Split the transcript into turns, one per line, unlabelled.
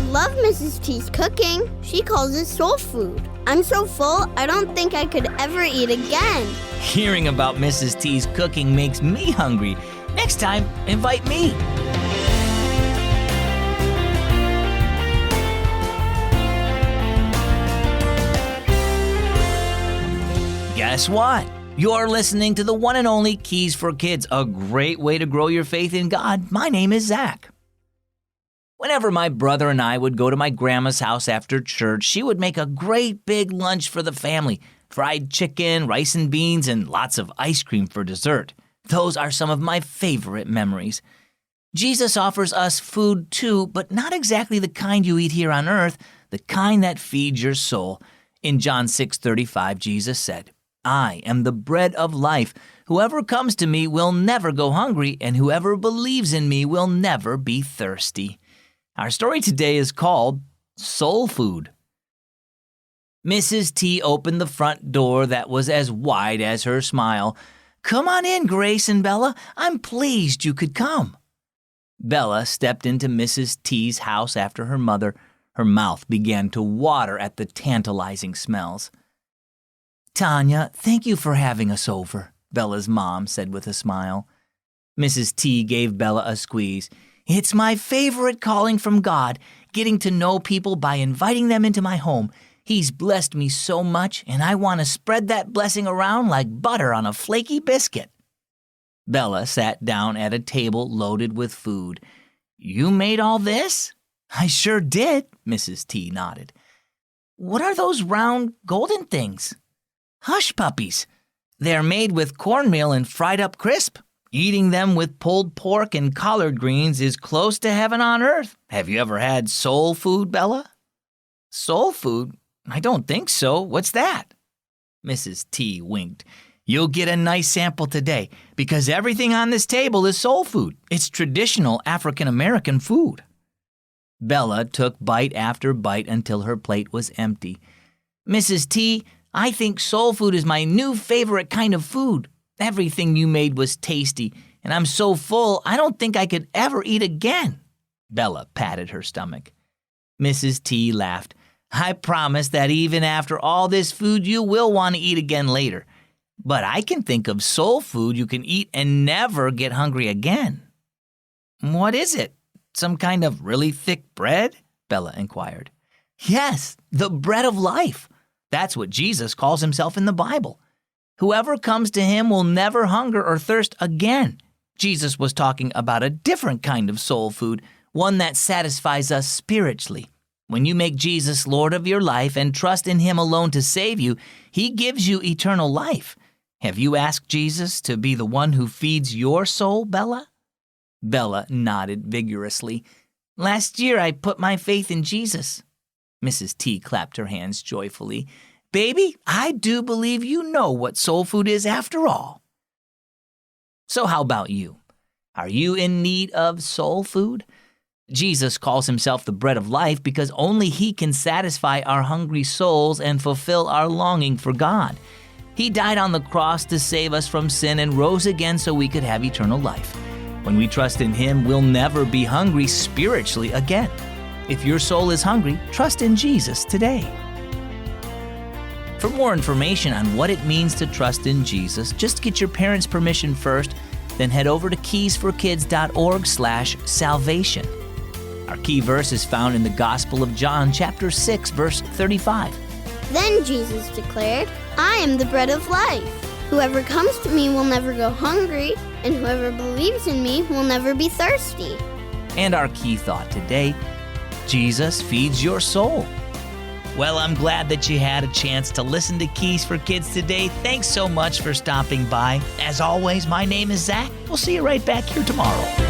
love Mrs. T's cooking. She calls it soul food. I'm so full, I don't think I could ever eat again.
Hearing about Mrs. T's cooking makes me hungry. Next time, invite me. Guess what? You're listening to the one and only Keys for Kids, a great way to grow your faith in God. My name is Zach. Whenever my brother and I would go to my grandma's house after church, she would make a great big lunch for the family. Fried chicken, rice and beans, and lots of ice cream for dessert. Those are some of my favorite memories. Jesus offers us food too, but not exactly the kind you eat here on earth, the kind that feeds your soul. In John 6:35, Jesus said, "I am the bread of life. Whoever comes to me will never go hungry, and whoever believes in me will never be thirsty." Our story today is called Soul Food. Mrs. T opened the front door that was as wide as her smile. "Come on in, Grace and Bella. I'm pleased you could come." Bella stepped into Mrs. T's house after her mother. Her mouth began to water at the tantalizing smells. "Tanya, thank you for having us over," Bella's mom said with a smile. Mrs. T gave Bella a squeeze. "It's my favorite calling from God, getting to know people by inviting them into my home. He's blessed me so much, and I want to spread that blessing around like butter on a flaky biscuit." Bella sat down at a table loaded with food. "You made all this?" "I sure did," Mrs. T nodded. "What are those round, golden things?" "Hush puppies. They're made with cornmeal and fried up crisp. Eating them with pulled pork and collard greens is close to heaven on earth. Have you ever had soul food, Bella?" "Soul food? I don't think so. What's that?" Mrs. T winked. "You'll get a nice sample today because everything on this table is soul food. It's traditional African-American food." Bella took bite after bite until her plate was empty. "Mrs. T, I think soul food is my new favorite kind of food. Everything you made was tasty, and I'm so full I don't think I could ever eat again." Bella patted her stomach. Mrs. T laughed. "I promise that even after all this food you will want to eat again later. But I can think of soul food you can eat and never get hungry again." "What is it? Some kind of really thick bread?" Bella inquired. "Yes, the bread of life. That's what Jesus calls himself in the Bible. Whoever comes to him will never hunger or thirst again." Jesus was talking about a different kind of soul food, one that satisfies us spiritually. When you make Jesus Lord of your life and trust in him alone to save you, he gives you eternal life. Have you asked Jesus to be the one who feeds your soul, Bella? Bella nodded vigorously. "Last year I put my faith in Jesus." Mrs. T clapped her hands joyfully. "Baby, I do believe you know what soul food is after all." So how about you? Are you in need of soul food? Jesus calls himself the bread of life because only he can satisfy our hungry souls and fulfill our longing for God. He died on the cross to save us from sin and rose again so we could have eternal life. When we trust in him, we'll never be hungry spiritually again. If your soul is hungry, trust in Jesus today. For more information on what it means to trust in Jesus, just get your parents' permission first, then head over to keysforkids.org/salvation. Our key verse is found in the Gospel of John, chapter 6, verse 35.
Then Jesus declared, "I am the bread of life. Whoever comes to me will never go hungry, and whoever believes in me will never be thirsty."
And our key thought today, Jesus feeds your soul. Well, I'm glad that you had a chance to listen to Keys for Kids today. Thanks so much for stopping by. As always, my name is Zach. We'll see you right back here tomorrow.